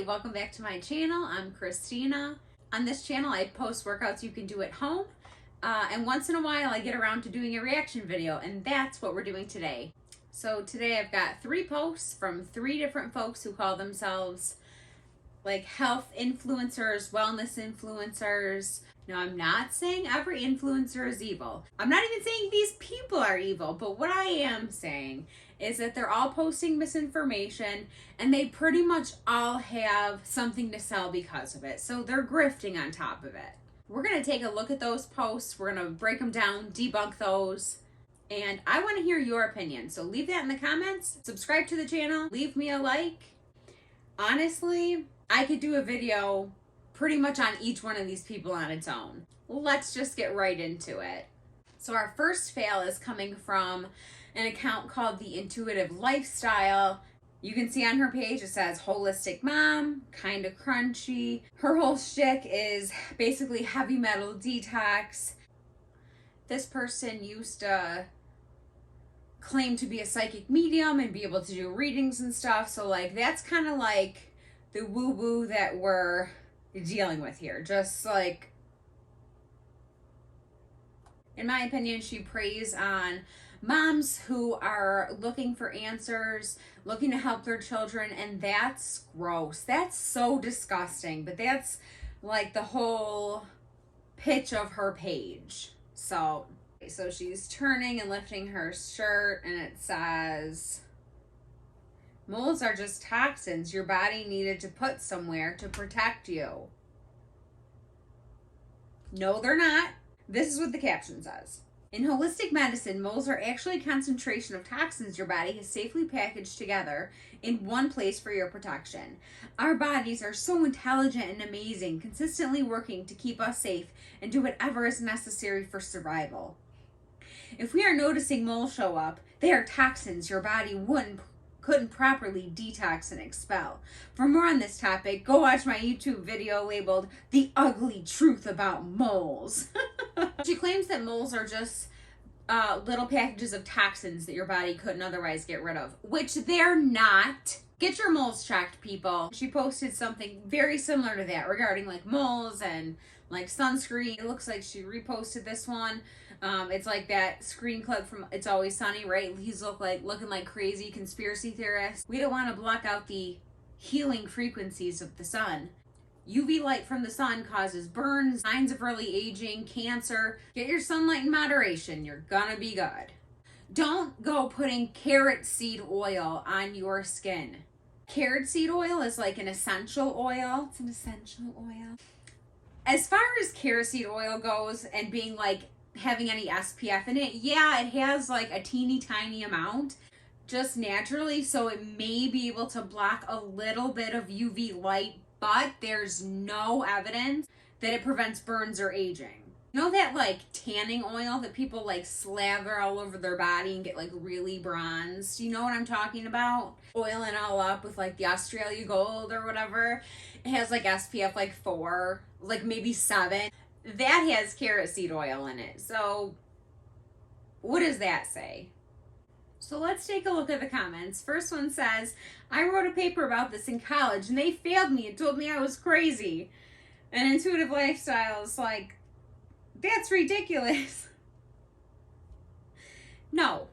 welcome back to my channel. I'm Christina. On this channel I post workouts you can do at home, and once in a while I get around to doing a reaction video, and that's what we're doing today. So today I've got 3 posts from 3 different folks who call themselves like health influencers, wellness influencers. Now, I'm not saying every influencer is evil. I'm not even saying these people are evil, but what I am saying is that they're all posting misinformation and they pretty much all have something to sell because of it. So they're grifting on top of it. We're going to take a look at those posts. We're going to break them down, debunk those. And I want to hear your opinion. So leave that in the comments. Subscribe to the channel. Leave me a like. Honestly, I could do a video pretty much on each one of these people on its own. Let's just get right into it. So our first fail is coming from an account called The Intuitive Lifestyle. You can see on her page it says holistic mom, kind of crunchy. Her whole shtick is basically heavy metal detox. This person used to claim to be a psychic medium and be able to do readings and stuff. So like that's kind of like the woo-woo that we're dealing with here. Just like, in my opinion, she preys on moms who are looking for answers, looking to help their children, and that's gross. That's so disgusting, but that's like the whole pitch of her page. So she's turning and lifting her shirt and it says, moles are just toxins your body needed to put somewhere to protect you. No, they're not. This is what the caption says. In holistic medicine, moles are actually a concentration of toxins your body has safely packaged together in one place for your protection. Our bodies are so intelligent and amazing, consistently working to keep us safe and do whatever is necessary for survival. If we are noticing moles show up, they are toxins your body couldn't properly detox and expel. For more on this topic, go watch my YouTube video labeled The Ugly Truth About Moles. She claims that moles are just little packages of toxins that your body couldn't otherwise get rid of, which they're not. Get your moles checked, people. She posted something very similar to that regarding like moles and like sunscreen. It looks like she reposted this one. It's like that screen clip from It's Always Sunny, right? He's looking like crazy conspiracy theorists. We don't want to block out the healing frequencies of the sun. UV light from the sun causes burns, signs of early aging, cancer. Get your sunlight in moderation. You're gonna be good. Don't go putting carrot seed oil on your skin. Carrot seed oil is like an essential oil. It's an essential oil. As far as carrot seed oil goes and being like having any SPF in it, yeah, it has like a teeny tiny amount just naturally, so it may be able to block a little bit of UV light, but there's no evidence that it prevents burns or aging. You know that like tanning oil that people like slather all over their body and get like really bronzed? You know what I'm talking about? Oiling all up with like the Australia Gold or whatever. It has like SPF like 4, like maybe 7. That has carrot seed oil in it. So what does that say? So let's take a look at the comments. First one says, I wrote a paper about this in college and they failed me and told me I was crazy. And Intuitive Lifestyle is like, that's ridiculous. No,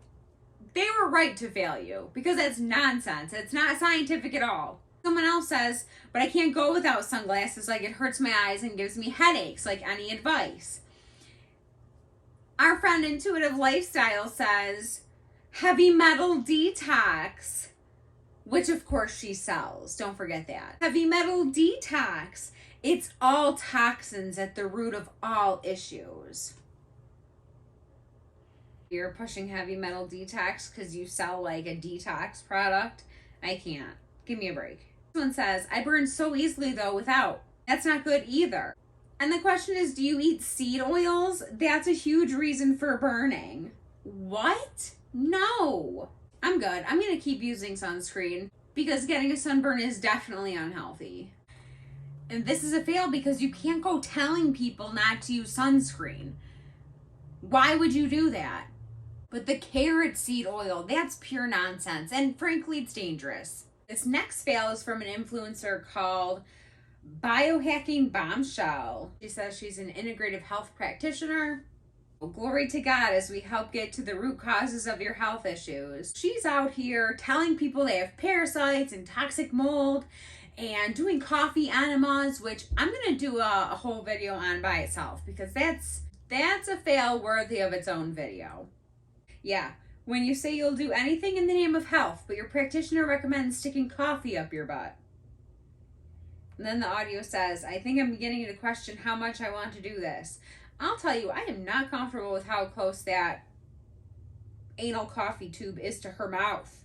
they were right to fail you because that's nonsense. It's not scientific at all. Someone else says, but I can't go without sunglasses, like it hurts my eyes and gives me headaches, like any advice. Our friend Intuitive Lifestyle says, heavy metal detox, which of course she sells, don't forget that. Heavy metal detox, it's all toxins at the root of all issues. You're pushing heavy metal detox because you sell like a detox product? I can't. Give me a break. This one says, I burn so easily though without. That's not good either. And the question is, do you eat seed oils? That's a huge reason for burning. What? No. I'm good. I'm going to keep using sunscreen because getting a sunburn is definitely unhealthy. And this is a fail because you can't go telling people not to use sunscreen. Why would you do that? But the carrot seed oil, that's pure nonsense. And frankly, it's dangerous. This next fail is from an influencer called Biohacking Bombshell. She says she's an integrative health practitioner. Well, glory to God as we help get to the root causes of your health issues. She's out here telling people they have parasites and toxic mold and doing coffee enemas, which I'm going to do a whole video on by itself because that's a fail worthy of its own video. Yeah, when you say you'll do anything in the name of health, but your practitioner recommends sticking coffee up your butt. And then the audio says, I think I'm beginning to question how much I want to do this. I'll tell you, I am not comfortable with how close that anal coffee tube is to her mouth.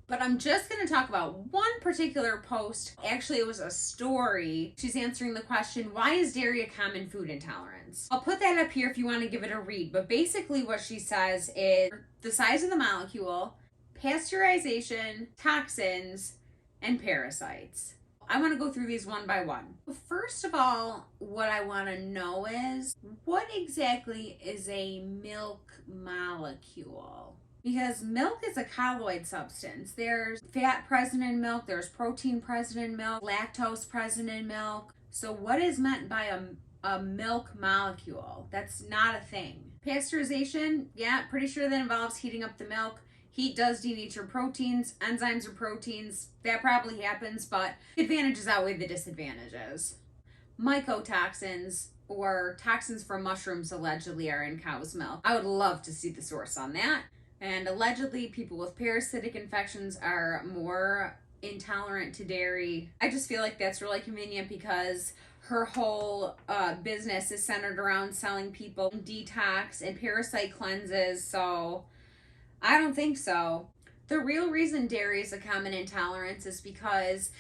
But I'm just going to talk about one particular post. Actually, it was a story. She's answering the question, why is dairy a common food intolerance? I'll put that up here if you want to give it a read. But basically what she says is the size of the molecule, pasteurization, toxins, and parasites. I want to go through these one by one. First of all, what I want to know is, what exactly is a milk molecule? Because milk is a colloid substance. There's fat present in milk, there's protein present in milk, lactose present in milk. So what is meant by a milk molecule? That's not a thing. Pasteurization, yeah, pretty sure that involves heating up the milk. Heat does denature proteins. Enzymes are proteins. That probably happens, but advantages outweigh the disadvantages. Mycotoxins, or toxins from mushrooms, allegedly are in cow's milk. I would love to see the source on that. And allegedly, people with parasitic infections are more intolerant to dairy. I just feel like that's really convenient because her whole business is centered around selling people detox and parasite cleanses, so I don't think so. The real reason dairy is a common intolerance is because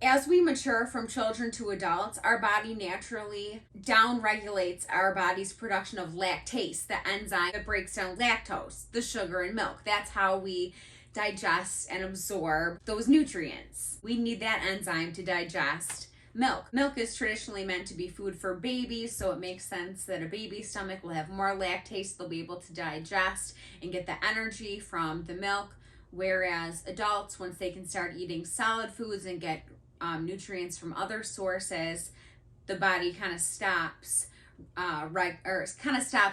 as we mature from children to adults, our body naturally downregulates our body's production of lactase, the enzyme that breaks down lactose, the sugar in milk. That's how we digest and absorb those nutrients. We need that enzyme to digest milk. Milk is traditionally meant to be food for babies, so it makes sense that a baby's stomach will have more lactase. They'll be able to digest and get the energy from the milk, whereas adults, once they can start eating solid foods and get nutrients from other sources, the body kind of stops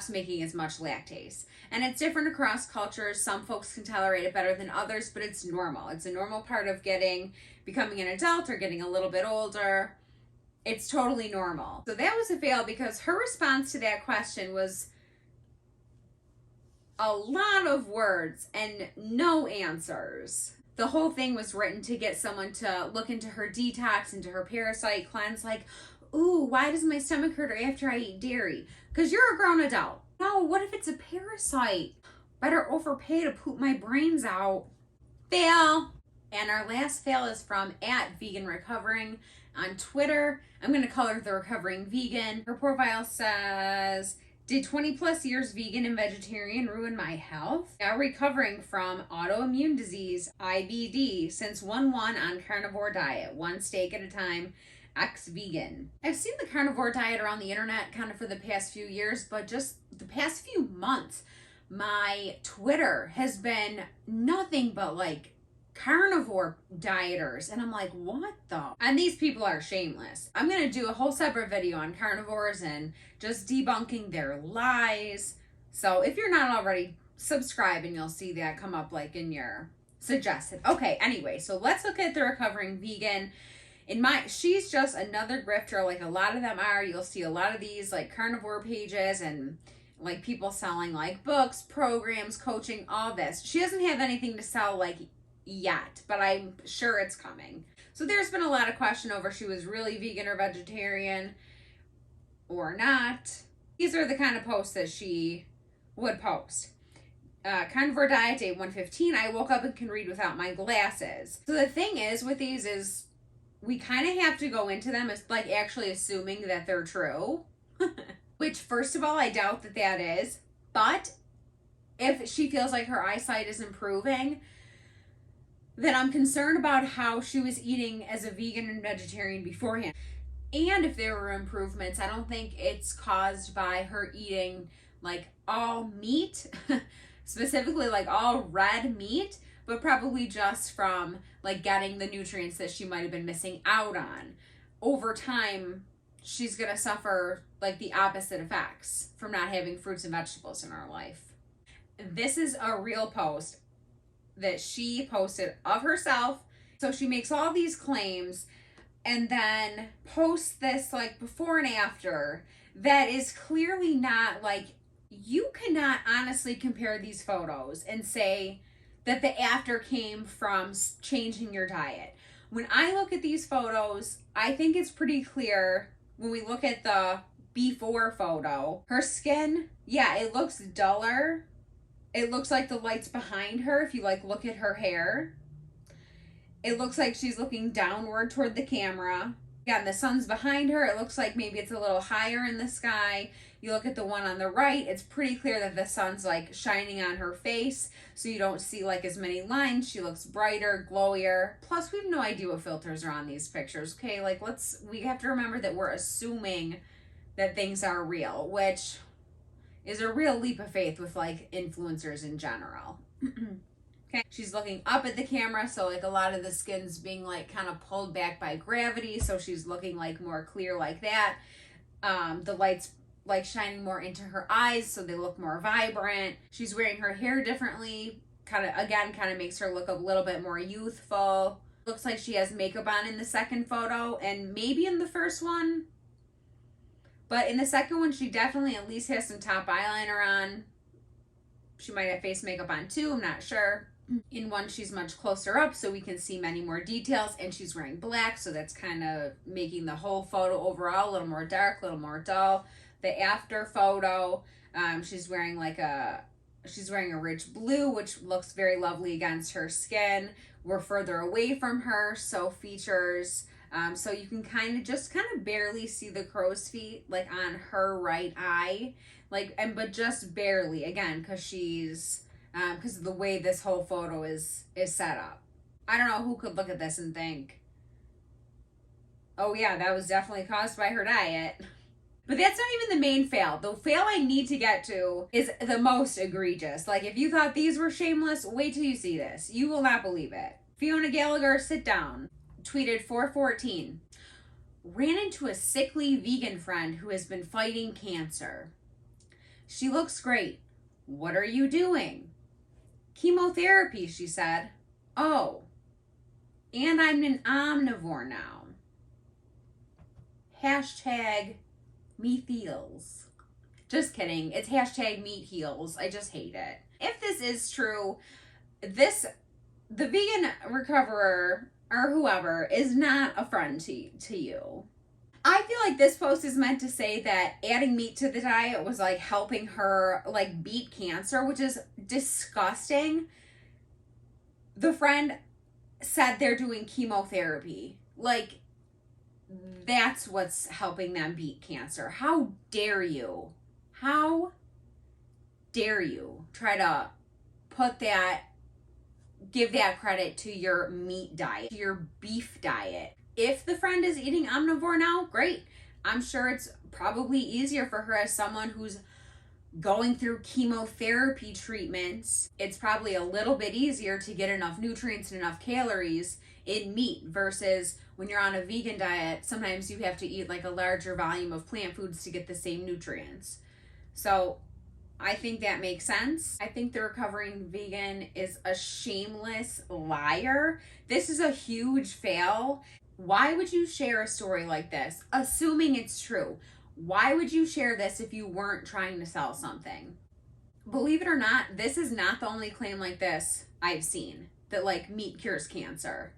making as much lactase. And it's different across cultures. Some folks can tolerate it better than others, but it's normal. It's a normal part of becoming an adult or getting a little bit older. It's totally normal. So that was a fail because her response to that question was a lot of words and no answers. The whole thing was written to get someone to look into her detox, into her parasite cleanse, like, ooh, why does my stomach hurt after I eat dairy? Because you're a grown adult. No, what if it's a parasite? Better overpay to poop my brains out. Fail. And our last fail is from @veganrecovering on Twitter. I'm going to call her the Recovering Vegan. Her profile says, did 20 plus years vegan and vegetarian ruin my health? Now recovering from autoimmune disease, IBD, since 1-1 on carnivore diet, one steak at a time, ex-vegan. I've seen the carnivore diet around the internet kind of for the past few years, but just the past few months, my Twitter has been nothing but like carnivore dieters, and I'm like, what the? And these people are shameless. I'm gonna do a whole separate video on carnivores and just debunking their lies. So if you're not already, subscribe and you'll see that come up like in your suggested. Okay, anyway, so let's look at the Recovering Vegan. She's just another grifter, like a lot of them are. You'll see a lot of these like carnivore pages and like people selling like books, programs, coaching, all this. She doesn't have anything to sell like yet, but I'm sure it's coming. So there's been a lot of question over she was really vegan or vegetarian or not. These are the kind of posts that she would post. Carnivore diet day 115. I woke up and can read without my glasses. So the thing is with these is we kind of have to go into them as like actually assuming that they're true. Which first of all, I doubt that is. But if she feels like her eyesight is improving, then I'm concerned about how she was eating as a vegan and vegetarian beforehand. And if there were improvements, I don't think it's caused by her eating like all meat, specifically like all red meat, but probably just from like getting the nutrients that she might have been missing out on. Over time, she's going to suffer like the opposite effects from not having fruits and vegetables in her life. This is a real post that she posted of herself. So she makes all these claims and then posts this like before and after that is clearly not like, you cannot honestly compare these photos and say that the after came from changing your diet. When I look at these photos, I think it's pretty clear when we look at the before photo. Her skin, yeah, it looks duller. It looks like the light's behind her if you like look at her hair. It looks like she's looking downward toward the camera. Yeah, and the sun's behind her. It looks like maybe it's a little higher in the sky. You look at the one on the right, it's pretty clear that the sun's like shining on her face, so you don't see like as many lines. She looks brighter, glowier. Plus, we have no idea what filters are on these pictures, okay? Like, we have to remember that we're assuming that things are real, which is a real leap of faith with like influencers in general. Okay, she's looking up at the camera, so like a lot of the skin's being like kind of pulled back by gravity, so she's looking like more clear like that. The light's like shining more into her eyes, so they look more vibrant. She's wearing her hair differently, kind of makes her look a little bit more youthful. Looks like she has makeup on in the second photo, and maybe in the first one. But in the second one, she definitely at least has some top eyeliner on. She might have face makeup on too, I'm not sure. In one, she's much closer up, so we can see many more details, and she's wearing black, so that's kind of making the whole photo overall a little more dark, a little more dull. The after photo, she's wearing a rich blue, which looks very lovely against her skin. We're further away from her, so features, so you can kind of barely see the crow's feet like on her right eye, but just barely, again, because of the way this whole photo is set up. I don't know who could look at this and think, oh yeah, that was definitely caused by her diet. But that's not even the main fail. The fail I need to get to is the most egregious. Like, if you thought these were shameless, wait till you see this. You will not believe it. Fiona Gallagher, sit down. Tweeted 4/14. Ran into a sickly vegan friend who has been fighting cancer. She looks great. What are you doing? Chemotherapy, she said. Oh, and I'm an omnivore now. Hashtag me feels. Just kidding. It's hashtag meat heals. I just hate it. If this is true, the vegan recoverer or whoever is not a friend to you. I feel like this post is meant to say that adding meat to the diet was like helping her like beat cancer, which is disgusting. The friend said they're doing chemotherapy. Like, that's what's helping them beat cancer. How dare you? How dare you try to give that credit to your meat diet, to your beef diet? If the friend is eating omnivore now, great. I'm sure it's probably easier for her as someone who's going through chemotherapy treatments. It's probably a little bit easier to get enough nutrients and enough calories in meat versus when you're on a vegan diet, sometimes you have to eat like a larger volume of plant foods to get the same nutrients. So I think that makes sense. I think the recovering vegan is a shameless liar. This is a huge fail. Why would you share a story like this, assuming it's true? Why would you share this if you weren't trying to sell something? Believe it or not, this is not the only claim like this I've seen, that like meat cures cancer.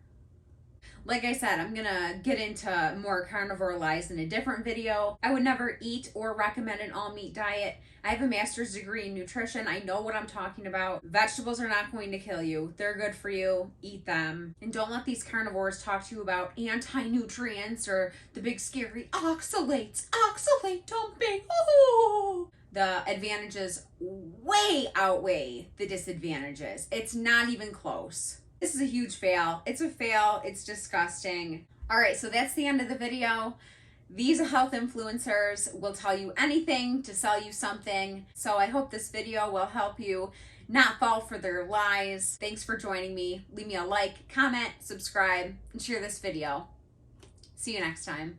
Like I said, I'm gonna get into more carnivore lies in a different video. I would never eat or recommend an all meat diet. I have a master's degree in nutrition. I know what I'm talking about. Vegetables are not going to kill you. They're good for you. Eat them. And don't let these carnivores talk to you about anti-nutrients or the big scary oxalates. Oxalate dumping. Oh! The advantages way outweigh the disadvantages. It's not even close. This is a huge fail. It's a fail. It's disgusting. All right, so that's the end of the video. These health influencers will tell you anything to sell you something. So I hope this video will help you not fall for their lies. Thanks for joining me. Leave me a like, comment, subscribe, and share this video. See you next time.